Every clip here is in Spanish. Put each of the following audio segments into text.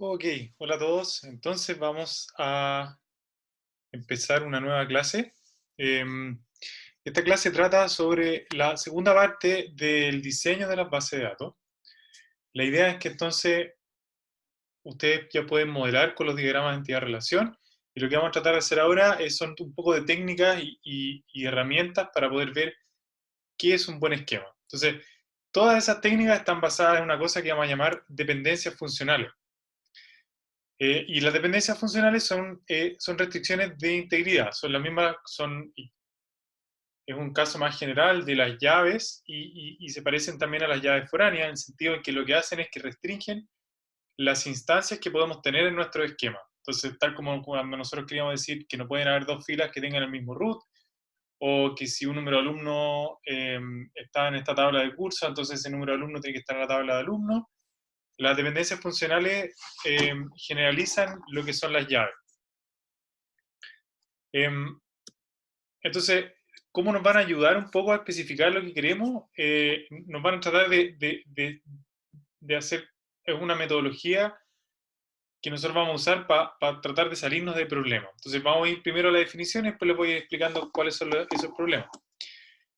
Ok, hola a todos. Entonces vamos a empezar una nueva clase. Em, Esta clase trata sobre la segunda parte del diseño de las bases de datos. La idea es que entonces ustedes ya pueden modelar con los diagramas de entidad-relación y lo que vamos a tratar de hacer ahora son un poco de técnicas y herramientas para poder ver qué es un buen esquema. Entonces, todas esas técnicas están basadas en una cosa que vamos a llamar dependencias funcionales. Y las dependencias funcionales son restricciones de integridad, son las mismas, es un caso más general de las llaves y se parecen también a las llaves foráneas, en el sentido en que lo que hacen es que restringen las instancias que podemos tener en nuestro esquema. Entonces, tal como cuando nosotros queríamos decir que no pueden haber dos filas que tengan el mismo root, o que si un número de alumnos está en esta tabla de curso, entonces ese número de alumnos tiene que estar en la tabla de alumnos. Las dependencias funcionales generalizan lo que son las llaves. Em, entonces, ¿cómo nos van a ayudar un poco a especificar lo que queremos? Nos van a tratar de hacer una metodología que nosotros vamos a usar para tratar de salirnos de problemas. Entonces, vamos a ir primero a la definición y después les voy a ir explicando cuáles son esos problemas.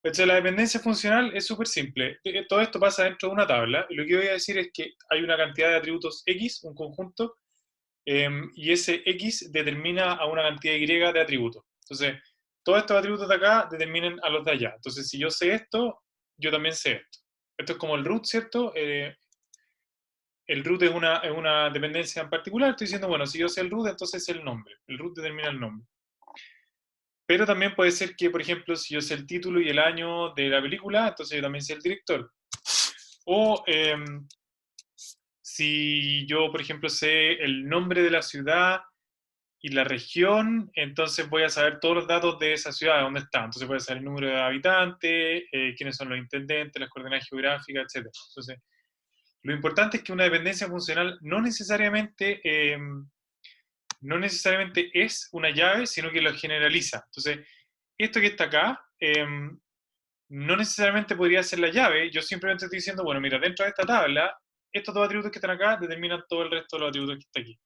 Entonces, la dependencia funcional es súper simple. Todo esto pasa dentro de una tabla y lo que voy a decir es que hay una cantidad de atributos X, un conjunto, y ese X determina a una cantidad Y de atributos. Entonces, todos estos atributos de acá determinan a los de allá. Entonces, si yo sé esto, yo también sé esto. Esto es como el root, ¿cierto? El root es una dependencia en particular. Estoy diciendo, bueno, si yo sé el root, entonces es el nombre. El root determina el nombre. Pero también puede ser que, por ejemplo, si yo sé el título y el año de la película, entonces yo también sé el director. O si yo, por ejemplo, sé el nombre de la ciudad y la región, entonces voy a saber todos los datos de esa ciudad, de dónde está. Entonces voy a saber el número de habitantes, quiénes son los intendentes, las coordenadas geográficas, etcétera. Entonces, lo importante es que una dependencia funcional no necesariamente es una llave, sino que lo generaliza. Entonces, esto que está acá no necesariamente podría ser la llave. Yo simplemente estoy diciendo, bueno, mira, dentro de esta tabla, estos dos atributos que están acá determinan todo el resto de los atributos que están aquí.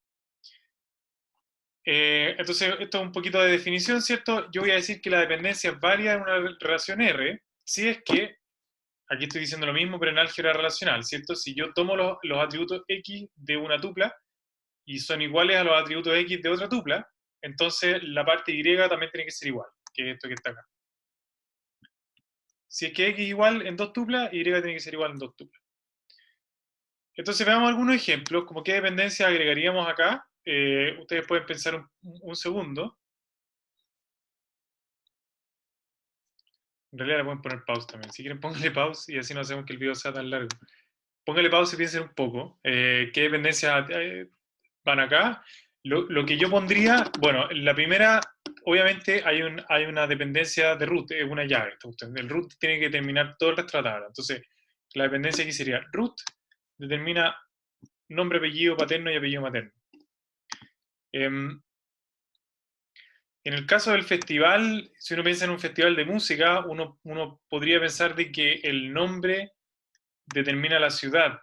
Entonces, esto es un poquito de definición, ¿cierto? Yo voy a decir que la dependencia es válida en una relación R, si es que, aquí estoy diciendo lo mismo, pero en álgebra relacional, ¿cierto? Si yo tomo los atributos X de una tupla y son iguales a los atributos X de otra tupla, entonces la parte Y también tiene que ser igual, que esto que está acá. Si es que X es igual en dos tuplas, Y tiene que ser igual en dos tuplas. Entonces veamos algunos ejemplos, como qué dependencia agregaríamos acá. Ustedes pueden pensar un segundo. En realidad le pueden poner pause también. Si quieren, pónganle pause y así no hacemos que el video sea tan largo. Pónganle pause y piensen un poco. ¿Qué dependencias van acá? Lo que yo pondría, bueno, la primera, obviamente hay una dependencia de root, es una llave. El root tiene que determinar todo el resto de la tabla. Entonces, la dependencia aquí sería root, determina nombre, apellido paterno y apellido materno. En el caso del festival, si uno piensa en un festival de música, uno podría pensar de que el nombre determina la ciudad,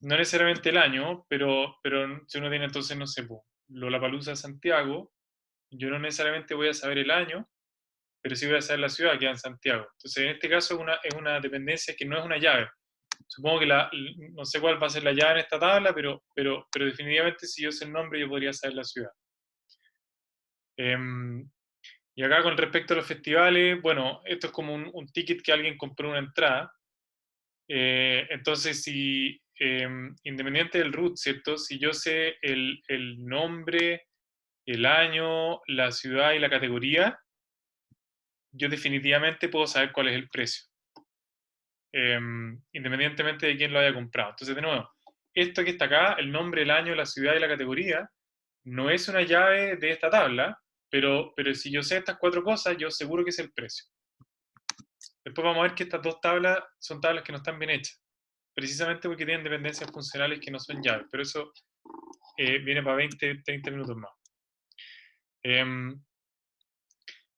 no necesariamente el año, pero si uno tiene entonces, no sé, Lollapalooza Santiago, yo no necesariamente voy a saber el año, pero sí voy a saber la ciudad que es en Santiago. Entonces, en este caso es una dependencia que no es una llave. Supongo que no sé cuál va a ser la llave en esta tabla, pero definitivamente si yo sé el nombre, yo podría saber la ciudad. Y acá con respecto a los festivales, bueno, esto es como un ticket que alguien compró una entrada. Entonces, si independiente del root, ¿cierto? Si yo sé el nombre, el año, la ciudad y la categoría, yo definitivamente puedo saber cuál es el precio, independientemente de quién lo haya comprado. Entonces, de nuevo, esto que está acá, el nombre, el año, la ciudad y la categoría, no es una llave de esta tabla, pero si yo sé estas cuatro cosas, yo seguro que es el precio. Después vamos a ver que estas dos tablas son tablas que no están bien hechas, precisamente porque tienen dependencias funcionales que no son llaves, pero eso viene para 20, 30 minutos más.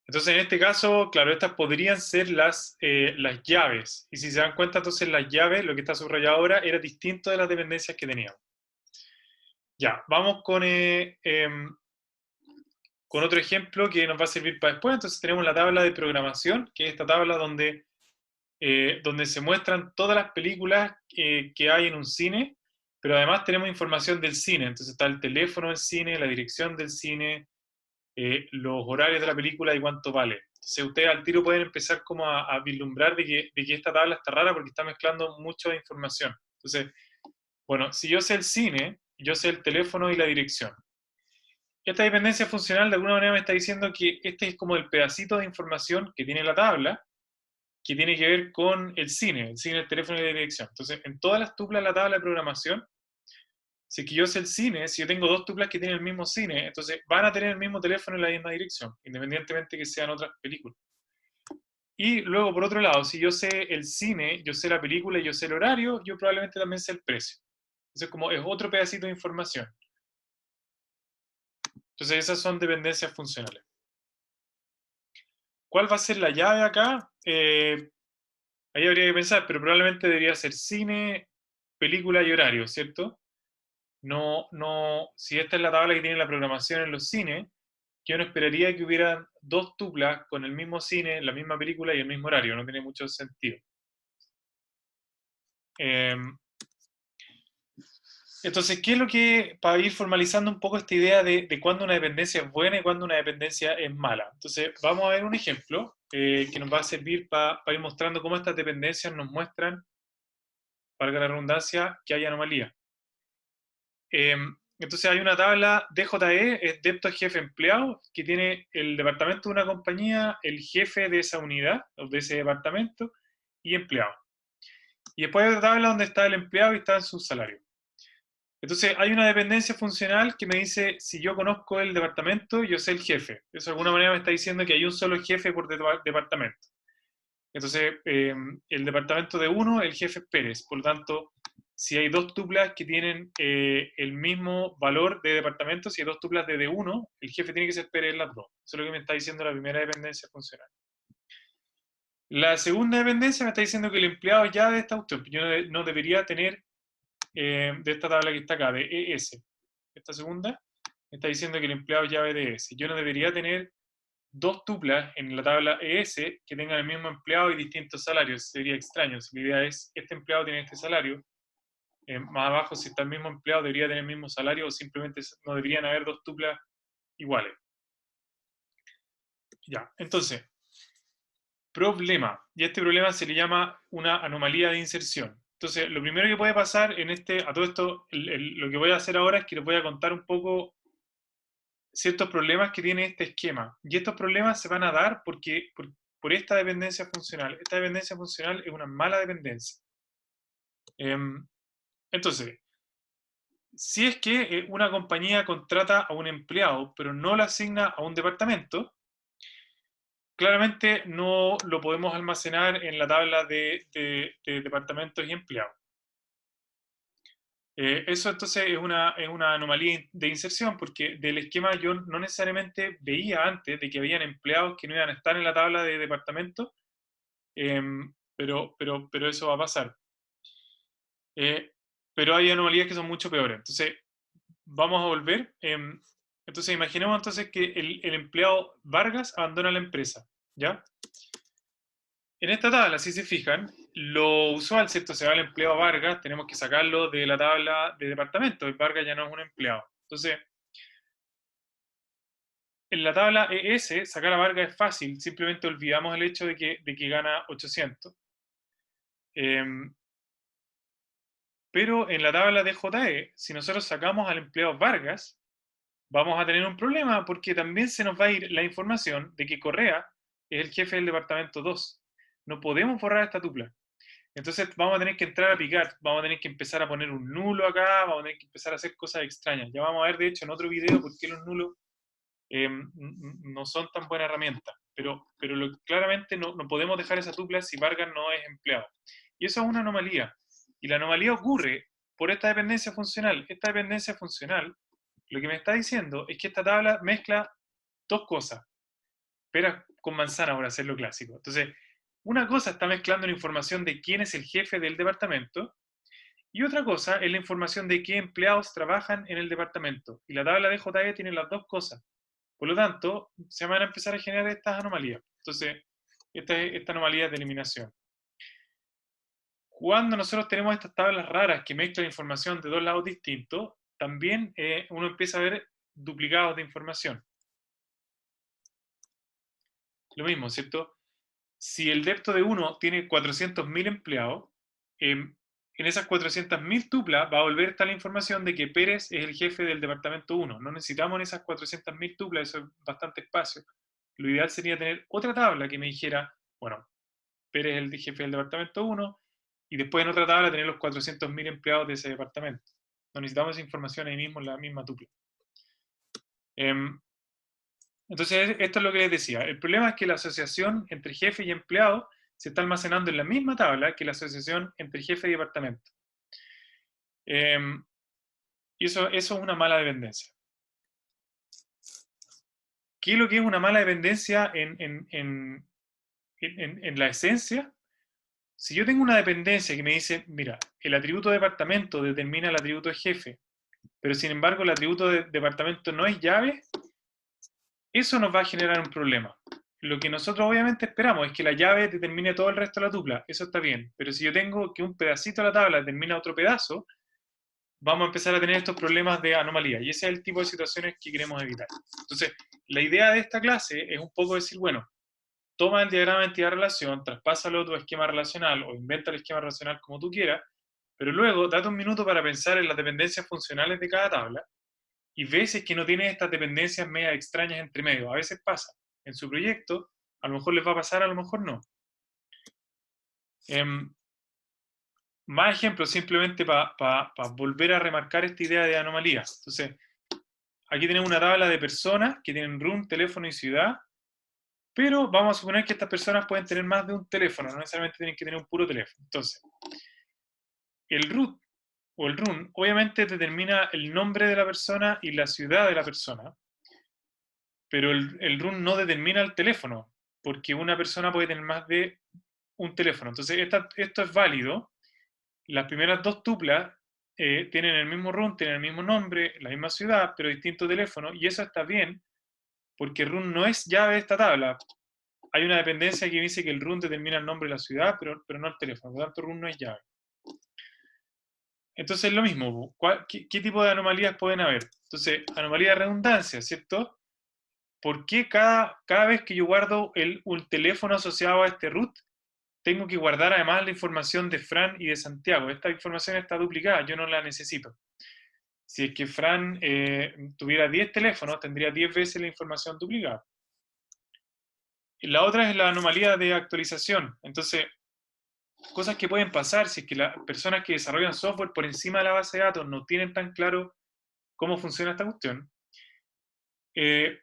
Entonces, en este caso, claro, estas podrían ser las llaves. Y si se dan cuenta, entonces las llaves, lo que está subrayado ahora, era distinto de las dependencias que teníamos. Ya, vamos con otro ejemplo que nos va a servir para después. Entonces tenemos la tabla de programación, que es esta tabla donde se muestran todas las películas que hay en un cine, pero además tenemos información del cine. Entonces está el teléfono del cine, la dirección del cine, los horarios de la película y cuánto vale. Entonces ustedes al tiro pueden empezar como a vislumbrar de que esta tabla está rara porque está mezclando mucha información. Entonces, bueno, si yo sé el cine, yo sé el teléfono y la dirección. Esta dependencia funcional de alguna manera me está diciendo que este es como el pedacito de información que tiene la tabla, que tiene que ver con el cine, el teléfono y la dirección. Entonces, en todas las tuplas de la tabla de programación, si es que yo sé el cine, si yo tengo dos tuplas que tienen el mismo cine, entonces van a tener el mismo teléfono en la misma dirección, independientemente que sean otras películas. Y luego, por otro lado, si yo sé el cine, yo sé la película y yo sé el horario, yo probablemente también sé el precio. Entonces, como es otro pedacito de información. Entonces, esas son dependencias funcionales. ¿Cuál va a ser la llave acá? Ahí habría que pensar, pero probablemente debería ser cine, película y horario, ¿cierto? No, no, si esta es la tabla que tiene la programación en los cines, yo no esperaría que hubieran dos tuplas con el mismo cine, la misma película y el mismo horario, no tiene mucho sentido. Eh, entonces, ¿qué es lo que, para ir formalizando un poco esta idea de cuándo una dependencia es buena y cuándo una dependencia es mala? Entonces, vamos a ver un ejemplo que nos va a servir para ir mostrando cómo estas dependencias nos muestran, valga la redundancia, que hay anomalías. Entonces hay una tabla DJE, es depto jefe empleado, que tiene el departamento de una compañía, el jefe de esa unidad, o de ese departamento, y empleado. Y después hay otra tabla donde está el empleado y está en su salario. Entonces hay una dependencia funcional que me dice, si yo conozco el departamento, yo sé el jefe. Eso de alguna manera me está diciendo que hay un solo jefe por departamento. Entonces, el departamento de uno, el jefe es Pérez. Por lo tanto, si hay dos tuplas que tienen el mismo valor de departamento, si hay dos tuplas de D1, el jefe tiene que ser Pérez en las dos. Eso es lo que me está diciendo la primera dependencia funcional. La segunda dependencia me está diciendo que el empleado ya de esta cuestión, yo no debería tener de esta tabla que está acá, de ES. Esta segunda me está diciendo que el empleado llave de ES. Yo no debería tener dos tuplas en la tabla ES que tengan el mismo empleado y distintos salarios. Sería extraño. Si la idea es, este empleado tiene este salario, más abajo, si está el mismo empleado, debería tener el mismo salario o simplemente no deberían haber dos tuplas iguales. Ya, entonces, problema. Y a este problema se le llama una anomalía de inserción. Entonces, lo primero que puede pasar a todo esto, lo que voy a hacer ahora es que les voy a contar un poco ciertos problemas que tiene este esquema. Y estos problemas se van a dar por esta dependencia funcional. Esta dependencia funcional es una mala dependencia. Entonces, si es que una compañía contrata a un empleado, pero no lo asigna a un departamento, claramente no lo podemos almacenar en la tabla de departamentos y empleados. Eso entonces es una anomalía de inserción, porque del esquema yo no necesariamente veía antes de que habían empleados que no iban a estar en la tabla de departamento, pero eso va a pasar. Pero hay anomalías que son mucho peores. Entonces, vamos a volver. Entonces, imaginemos entonces que el empleado Vargas abandona la empresa, ¿ya? En esta tabla, si se fijan, lo usual, ¿cierto? Se va el empleado Vargas, tenemos que sacarlo de la tabla de departamento. El Vargas ya no es un empleado. Entonces, en la tabla ES, sacar a Vargas es fácil, simplemente olvidamos el hecho de que gana 800. Pero en la tabla de JE, si nosotros sacamos al empleado Vargas, vamos a tener un problema porque también se nos va a ir la información de que Correa es el jefe del departamento 2. No podemos borrar esta tupla. Entonces vamos a tener que entrar a picar, vamos a tener que empezar a poner un nulo acá, vamos a tener que empezar a hacer cosas extrañas. Ya vamos a ver, de hecho, en otro video por qué los nulos no son tan buena herramienta. Pero claramente no podemos dejar esa tupla si Vargas no es empleado. Y eso es una anomalía. Y la anomalía ocurre por esta dependencia funcional. Esta dependencia funcional lo que me está diciendo es que esta tabla mezcla dos cosas. Peras con manzana, por hacerlo clásico. Entonces, una cosa está mezclando la información de quién es el jefe del departamento Y otra cosa es la información de qué empleados trabajan en el departamento. Y la tabla de JE tiene las dos cosas. Por lo tanto, se van a empezar a generar estas anomalías. Entonces, esta anomalía de eliminación. Cuando nosotros tenemos estas tablas raras que mezclan información de dos lados distintos, también uno empieza a ver duplicados de información. Lo mismo, ¿cierto? Si el depto de uno tiene 400.000 empleados, en esas 400.000 tuplas va a volver a estar la información de que Pérez es el jefe del departamento 1. No necesitamos en esas 400.000 tuplas, eso es bastante espacio. Lo ideal sería tener otra tabla que me dijera, bueno, Pérez es el jefe del departamento 1, y después en otra tabla tener los 400.000 empleados de ese departamento. No necesitamos esa información ahí mismo en la misma tupla. Entonces, esto es lo que les decía. El problema es que la asociación entre jefe y empleado se está almacenando en la misma tabla que la asociación entre jefe y departamento. Y eso es una mala dependencia. ¿Qué es lo que es una mala dependencia en la esencia? Si yo tengo una dependencia que me dice, mira, el atributo departamento determina el atributo de jefe, pero sin embargo el atributo de departamento no es llave, eso nos va a generar un problema. Lo que nosotros obviamente esperamos es que la llave determine todo el resto de la tupla, eso está bien, pero si yo tengo que un pedacito de la tabla determina otro pedazo, vamos a empezar a tener estos problemas de anomalía, y ese es el tipo de situaciones que queremos evitar. Entonces, la idea de esta clase es un poco decir, bueno, toma el diagrama de entidad-relación, traspásalo a tu esquema relacional o inventa el esquema relacional como tú quieras, pero luego date un minuto para pensar en las dependencias funcionales de cada tabla y ve si es que no tiene estas dependencias media extrañas entre medio. A veces pasa. En su proyecto, a lo mejor les va a pasar, a lo mejor no. Más ejemplos, simplemente para volver a remarcar esta idea de anomalía. Entonces, aquí tenemos una tabla de personas que tienen room, teléfono y ciudad, pero vamos a suponer que estas personas pueden tener más de un teléfono, no necesariamente tienen que tener un puro teléfono. Entonces, el root o el run obviamente determina el nombre de la persona y la ciudad de la persona, pero el run no determina el teléfono, porque una persona puede tener más de un teléfono. Entonces, esto es válido. Las primeras dos tuplas tienen el mismo run, tienen el mismo nombre, la misma ciudad, pero distinto teléfono, y eso está bien, porque run no es llave de esta tabla. Hay una dependencia que dice que el run determina el nombre de la ciudad, pero no el teléfono, por lo tanto run no es llave. Entonces es lo mismo, ¿qué tipo de anomalías pueden haber? Entonces, anomalía de redundancia, ¿cierto? ¿Por qué cada vez que yo guardo un teléfono asociado a este root, tengo que guardar además la información de Fran y de Santiago? Esta información está duplicada, yo no la necesito. Si es que Fran tuviera 10 teléfonos, tendría 10 veces la información duplicada. La otra es la anomalía de actualización. Entonces, cosas que pueden pasar si es que las personas que desarrollan software por encima de la base de datos no tienen tan claro cómo funciona esta cuestión.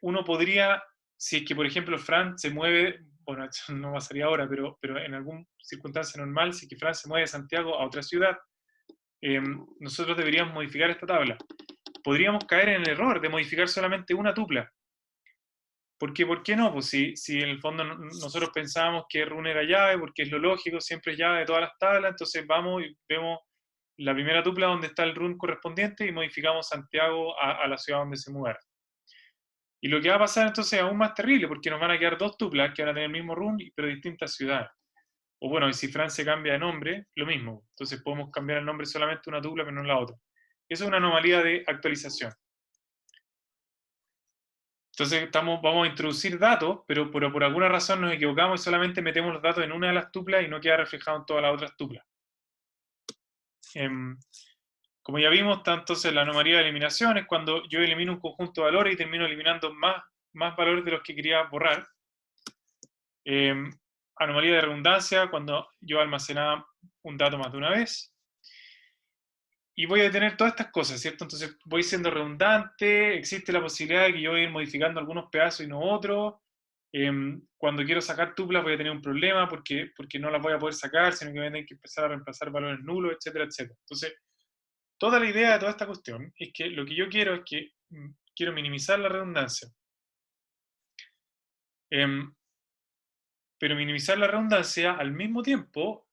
Uno podría, si es que por ejemplo Fran se mueve, bueno, esto no pasaría ahora, pero en alguna circunstancia normal, si es que Fran se mueve de Santiago a otra ciudad, nosotros deberíamos modificar esta tabla. Podríamos caer en el error de modificar solamente una tupla. Porque, ¿por qué no? Pues si en el fondo nosotros pensábamos que run era llave, porque es lo lógico, siempre es llave de todas las tablas, entonces vamos y vemos la primera tupla donde está el run correspondiente y modificamos Santiago a la ciudad donde se mueve. Y lo que va a pasar entonces es aún más terrible, porque nos van a quedar dos tuplas que van a tener el mismo run, pero distintas ciudades. O bueno, y si Fran se cambia de nombre, lo mismo. Entonces podemos cambiar el nombre solamente una tupla, pero no la otra. Eso es una anomalía de actualización. Entonces vamos a introducir datos, pero por alguna razón nos equivocamos y solamente metemos los datos en una de las tuplas y no queda reflejado en todas las otras tuplas. Como ya vimos, está entonces la anomalía de eliminación es cuando yo elimino un conjunto de valores y termino eliminando más valores de los que quería borrar. Anomalía de redundancia, cuando yo almacenaba un dato más de una vez. Y voy a detener todas estas cosas, ¿cierto? Entonces voy siendo redundante, existe la posibilidad de que yo voy a ir modificando algunos pedazos y no otros. Cuando quiero sacar tuplas voy a tener un problema porque no las voy a poder sacar, sino que voy a tener que empezar a reemplazar valores nulos, etcétera, etcétera. Entonces, toda la idea de toda esta cuestión es que lo que yo quiero es que quiero minimizar la redundancia. Pero minimizar la redundancia al mismo tiempo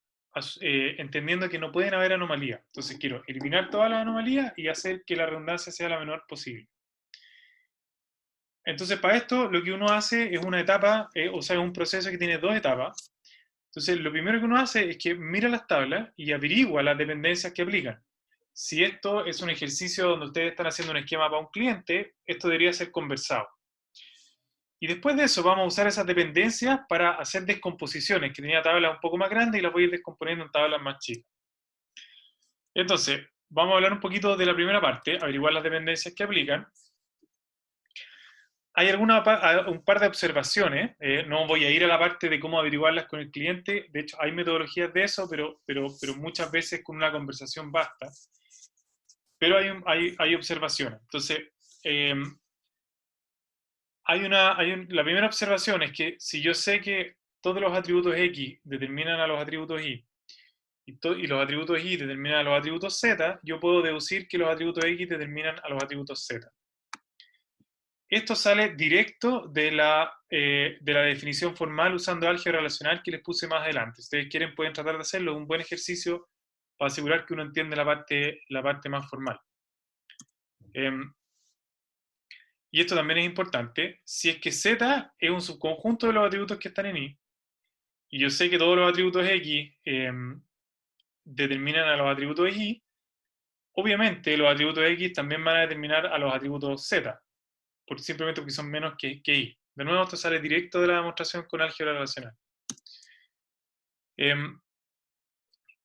entendiendo que no pueden haber anomalías. Entonces quiero eliminar todas las anomalías y hacer que la redundancia sea la menor posible. Entonces, para esto, lo que uno hace es una etapa, o sea, es un proceso que tiene dos etapas. Entonces, lo primero que uno hace es que mira las tablas y averigua las dependencias que aplican. Si esto es un ejercicio donde ustedes están haciendo un esquema para un cliente, esto debería ser conversado. Y después de eso vamos a usar esas dependencias para hacer descomposiciones, que tenía tablas un poco más grandes y las voy a ir descomponiendo en tablas más chicas. Entonces, vamos a hablar un poquito de la primera parte, averiguar las dependencias que aplican. Hay un par de observaciones, no voy a ir a la parte de cómo averiguarlas con el cliente, de hecho hay metodologías de eso, pero muchas veces con una conversación basta. Pero hay observaciones. Entonces, la primera observación es que si yo sé que todos los atributos X determinan a los atributos Y, y los atributos Y determinan a los atributos Z, yo puedo deducir que los atributos X determinan a los atributos Z. Esto sale directo de la definición formal usando álgebra relacional que les puse más adelante. Si ustedes quieren pueden tratar de hacerlo, es un buen ejercicio para asegurar que uno entiende la parte más formal. Y esto también es importante, si es que Z es un subconjunto de los atributos que están en Y, y yo sé que todos los atributos X determinan a los atributos Y, obviamente los atributos X también van a determinar a los atributos Z, simplemente porque son menos que Y. De nuevo, esto sale directo de la demostración con álgebra relacional.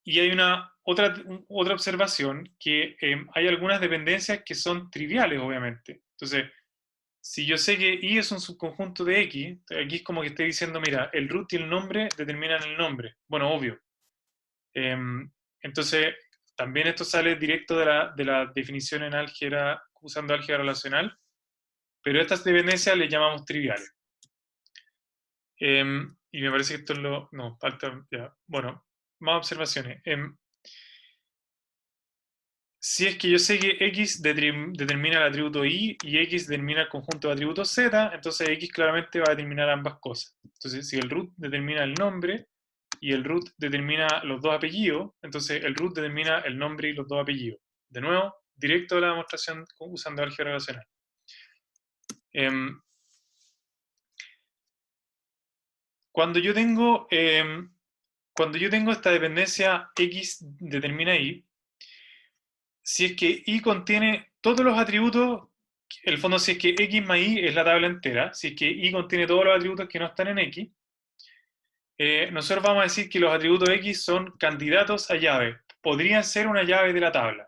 Y hay otra observación, que hay algunas dependencias que son triviales, obviamente. Entonces, si yo sé que Y es un subconjunto de X, aquí es como que estoy diciendo, mira, el root y el nombre determinan el nombre. Bueno, obvio. Entonces, también esto sale directo de la definición en álgebra, usando álgebra relacional, pero estas dependencias les llamamos triviales. Y me parece que esto es lo... No, falta... Ya. Bueno, más observaciones. Si es que yo sé que X determina el atributo Y y X determina el conjunto de atributos Z, entonces X claramente va a determinar ambas cosas. Entonces, si el root determina el nombre y el root determina los dos apellidos, entonces el root determina el nombre y los dos apellidos. De nuevo, directo a la demostración usando álgebra relacional. Cuando yo tengo esta dependencia X determina Y, si es que Y contiene todos los atributos, en el fondo si es que X más Y es la tabla entera, si es que Y contiene todos los atributos que no están en X, nosotros vamos a decir que los atributos X son candidatos a llave, podrían ser una llave de la tabla.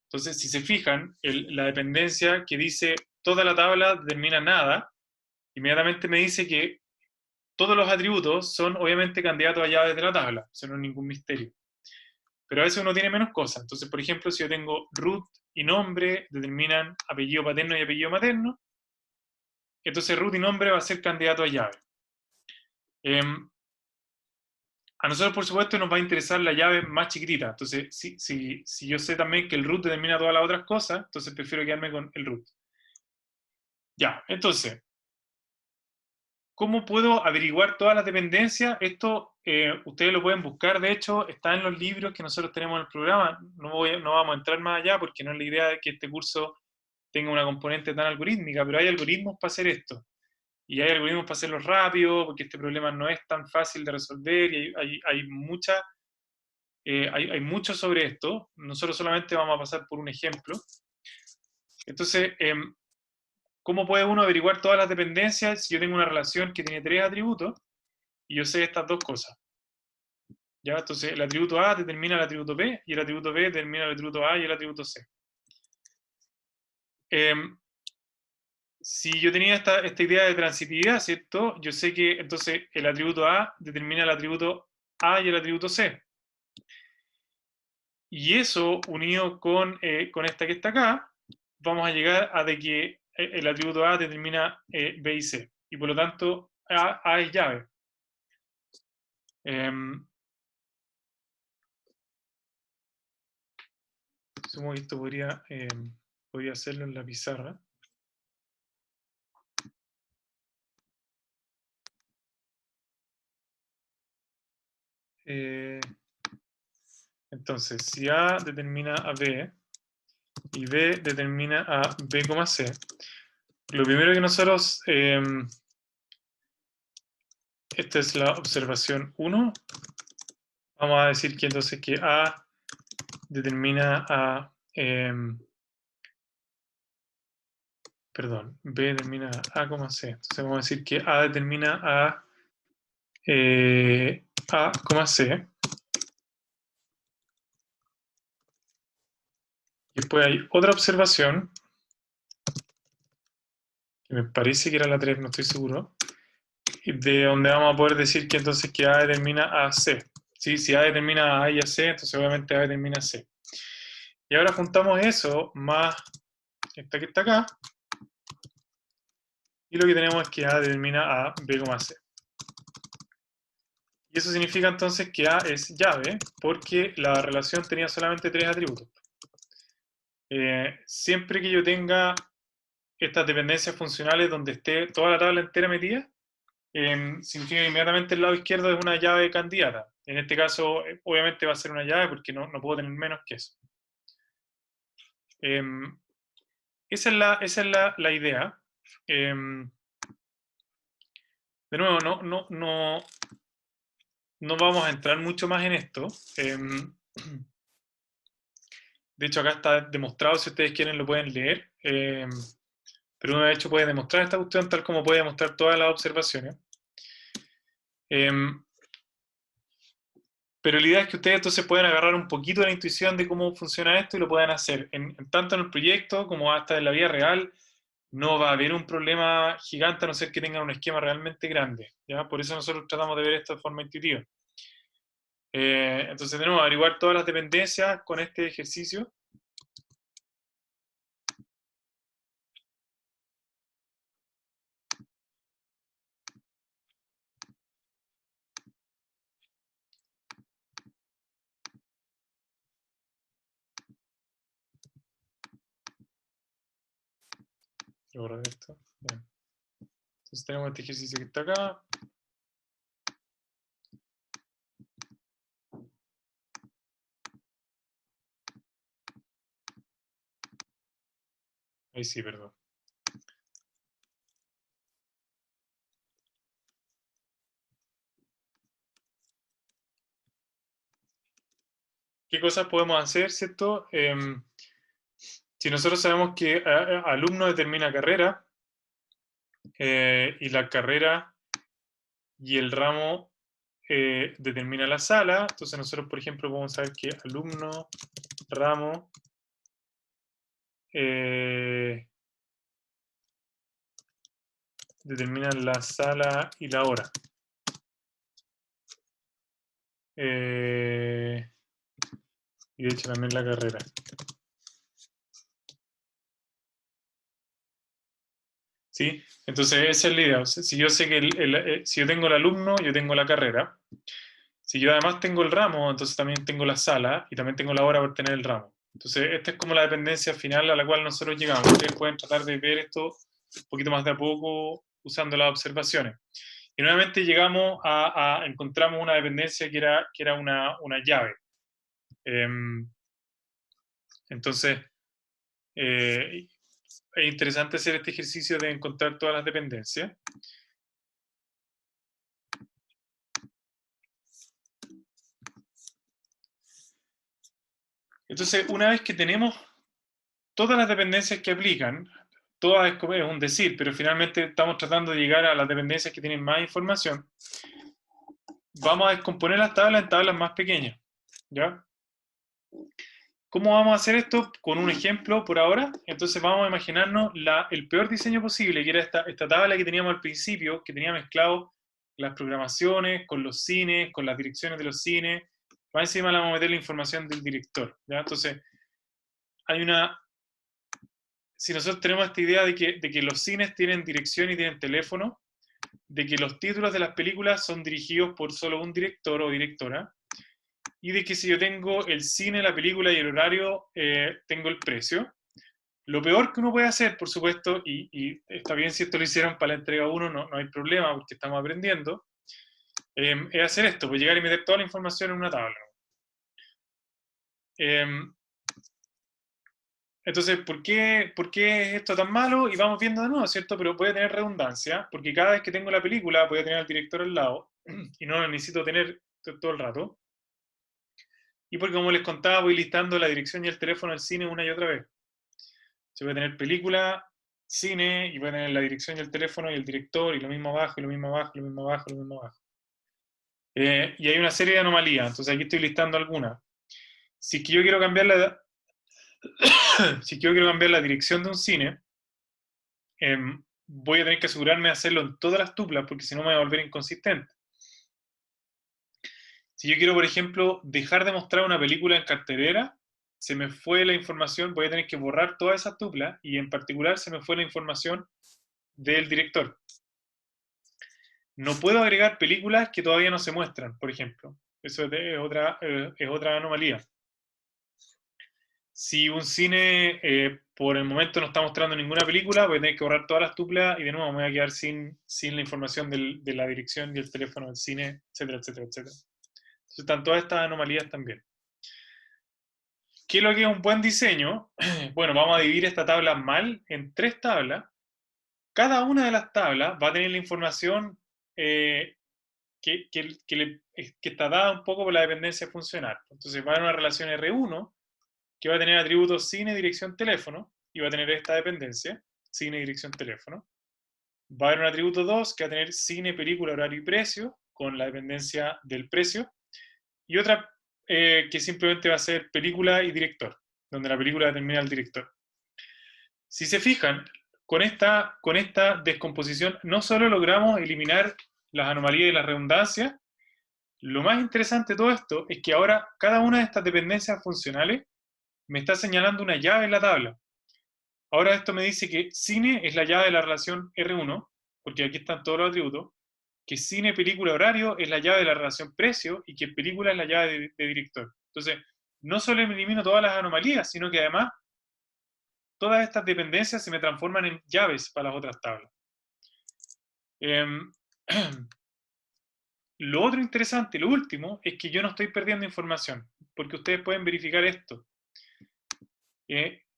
Entonces, si se fijan, la dependencia que dice toda la tabla determina nada, inmediatamente me dice que todos los atributos son obviamente candidatos a llaves de la tabla, eso no es ningún misterio. Pero a veces uno tiene menos cosas. Entonces, por ejemplo, si yo tengo root y nombre, determinan apellido paterno y apellido materno, entonces root y nombre va a ser candidato a llave. A nosotros, por supuesto, nos va a interesar la llave más chiquitita. Entonces, si yo sé también que el root determina todas las otras cosas, entonces prefiero quedarme con el root. Ya, entonces, ¿cómo puedo averiguar todas las dependencias? Esto ustedes lo pueden buscar, de hecho, está en los libros que nosotros tenemos en el programa. No vamos a entrar más allá porque no es la idea de que este curso tenga una componente tan algorítmica, pero hay algoritmos para hacer esto. Y hay algoritmos para hacerlo rápido, porque este problema no es tan fácil de resolver y hay mucho sobre esto. Nosotros solamente vamos a pasar por un ejemplo. Entonces, ¿cómo puede uno averiguar todas las dependencias si yo tengo una relación que tiene 3 atributos y yo sé estas dos cosas? ¿Ya? Entonces, el atributo A determina el atributo B y el atributo B determina el atributo A y el atributo C. Si yo tenía esta idea de transitividad, ¿cierto? Yo sé que entonces el atributo A determina el atributo A y el atributo C. Y eso, unido con esta que está acá, vamos a llegar a de que el atributo A determina B y C. Y por lo tanto, A es llave. Supongo que esto podría hacerlo en la pizarra. Entonces, si A determina a B y B determina a B, C, lo primero que nosotros, esta es la observación 1, vamos a decir que entonces que A determina a, perdón, B determina a, C. Entonces vamos a decir que A determina a, C. Y después hay otra observación, que me parece que era la 3, no estoy seguro, de donde vamos a poder decir que entonces que A determina a C. ¿Sí? Si A determina a A y a C, entonces obviamente A determina a C. Y ahora juntamos eso más esta que está acá, y lo que tenemos es que A determina a B, C. Y eso significa entonces que A es llave, porque la relación tenía solamente 3 atributos. Siempre que yo tenga estas dependencias funcionales donde esté toda la tabla entera metida, significa que inmediatamente el lado izquierdo es una llave candidata. En este caso, obviamente va a ser una llave porque no puedo tener menos que eso. Esa es la idea. De nuevo, no vamos a entrar mucho más en esto. De hecho, acá está demostrado, si ustedes quieren lo pueden leer. Pero uno de hecho puede demostrar esta cuestión tal como puede demostrar todas las observaciones. Pero la idea es que ustedes entonces puedan agarrar un poquito de la intuición de cómo funciona esto y lo puedan hacer. Tanto en el proyecto como hasta en la vida real, no va a haber un problema gigante a no ser que tengan un esquema realmente grande. ¿Ya? Por eso nosotros tratamos de ver esto de forma intuitiva. Entonces tenemos que averiguar todas las dependencias con este ejercicio. Voy a borrar esto. Bien. Entonces tenemos este ejercicio que está acá. Ahí sí, perdón. ¿Qué cosas podemos hacer, cierto? Si nosotros sabemos que alumno determina carrera, y la carrera y el ramo determina la sala, entonces nosotros, por ejemplo, podemos saber que alumno, ramo, determinan la sala y la hora. Y de hecho también la carrera. ¿Sí? Entonces esa es la idea. O sea, si yo sé que si yo tengo el alumno, yo tengo la carrera. Si yo además tengo el ramo, entonces también tengo la sala y también tengo la hora por tener el ramo. Entonces esta es como la dependencia final a la cual nosotros llegamos. Ustedes pueden tratar de ver esto un poquito más de a poco usando las observaciones. Y nuevamente llegamos encontramos una dependencia que era una llave. Entonces, es interesante hacer este ejercicio de encontrar todas las dependencias. Entonces, una vez que tenemos todas las dependencias que aplican, todas es un decir, pero finalmente estamos tratando de llegar a las dependencias que tienen más información, vamos a descomponer las tablas en tablas más pequeñas. ¿Ya? ¿Cómo vamos a hacer esto? Con un ejemplo por ahora. Entonces vamos a imaginarnos el peor diseño posible, que era esta tabla que teníamos al principio, que tenía mezclado las programaciones con los cines, con las direcciones de los cines. Más encima le vamos a meter la información del director. ¿Ya? Entonces, si nosotros tenemos esta idea de que los cines tienen dirección y tienen teléfono, de que los títulos de las películas son dirigidos por solo un director o directora, y de que si yo tengo el cine, la película y el horario, tengo el precio. Lo peor que uno puede hacer, por supuesto, y está bien si esto lo hicieron para la entrega 1, no hay problema porque estamos aprendiendo, es hacer esto, pues llegar y meter toda la información en una tabla. Entonces, ¿por qué es esto tan malo? Y vamos viendo de nuevo, ¿cierto? Pero puede tener redundancia, porque cada vez que tengo la película voy a tener al director al lado, y no lo necesito tener todo el rato. Y porque, como les contaba, voy listando la dirección y el teléfono del cine una y otra vez. Se puede tener película, cine, y voy a tener la dirección y el teléfono y el director, y lo mismo abajo, y lo mismo abajo, y lo mismo abajo, y lo mismo abajo. Y hay una serie de anomalías, entonces aquí estoy listando algunas. Si es que yo quiero cambiar si yo quiero cambiar la dirección de un cine, voy a tener que asegurarme de hacerlo en todas las tuplas, porque si no me voy a volver inconsistente. Si yo quiero, por ejemplo, dejar de mostrar una película en cartelera, se me fue la información, voy a tener que borrar todas esas tuplas, y en particular se me fue la información del director. No puedo agregar películas que todavía no se muestran, por ejemplo. Eso es otra anomalía. Si un cine por el momento no está mostrando ninguna película, voy a tener que borrar todas las tuplas y de nuevo me voy a quedar sin la información de la dirección y el teléfono del cine, etcétera, etcétera, etcétera. Entonces están todas estas anomalías también. ¿Qué es lo que es un buen diseño? Bueno, vamos a dividir esta tabla mal en 3 tablas. Cada una de las tablas va a tener la información que está dada un poco por la dependencia funcional. Entonces va a haber una relación R1 que va a tener atributos cine, dirección, teléfono, y va a tener esta dependencia, cine, dirección, teléfono. Va a haber un atributo 2 que va a tener cine, película, horario y precio, con la dependencia del precio. Y otra que simplemente va a ser película y director, donde la película determina el director. Si se fijan, con esta descomposición no solo logramos eliminar las anomalías y las redundancias, lo más interesante de todo esto es que ahora cada una de estas dependencias funcionales me está señalando una llave en la tabla. Ahora esto me dice que cine es la llave de la relación R1, porque aquí están todos los atributos, que cine, película, horario es la llave de la relación precio y que película es la llave de director. Entonces, no solo elimino todas las anomalías, sino que además todas estas dependencias se me transforman en llaves para las otras tablas. Lo otro interesante, lo último, es que yo no estoy perdiendo información, porque ustedes pueden verificar esto.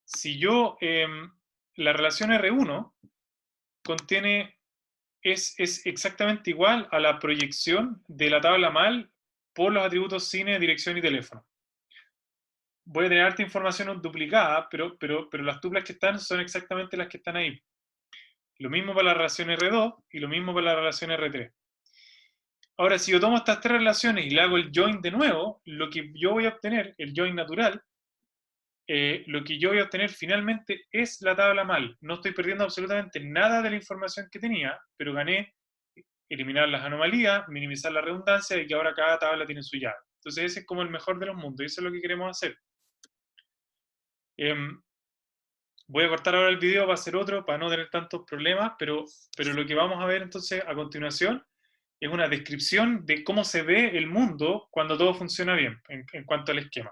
Si yo, la relación R1 contiene, es exactamente igual a la proyección de la tabla mal por los atributos cine, dirección y teléfono. Voy a tener harta información duplicada, pero las tuplas que están son exactamente las que están ahí. Lo mismo para la relación R2 y lo mismo para la relación R3. Ahora, si yo tomo estas 3 relaciones y le hago el join de nuevo, lo que yo voy a obtener, el join natural, lo que yo voy a obtener finalmente es la tabla mal. No estoy perdiendo absolutamente nada de la información que tenía, pero gané eliminar las anomalías, minimizar la redundancia y que ahora cada tabla tiene su llave. Entonces ese es como el mejor de los mundos y eso es lo que queremos hacer. Voy a cortar ahora el video para hacer otro, para no tener tantos problemas, pero lo que vamos a ver entonces a continuación es una descripción de cómo se ve el mundo cuando todo funciona bien en cuanto al esquema.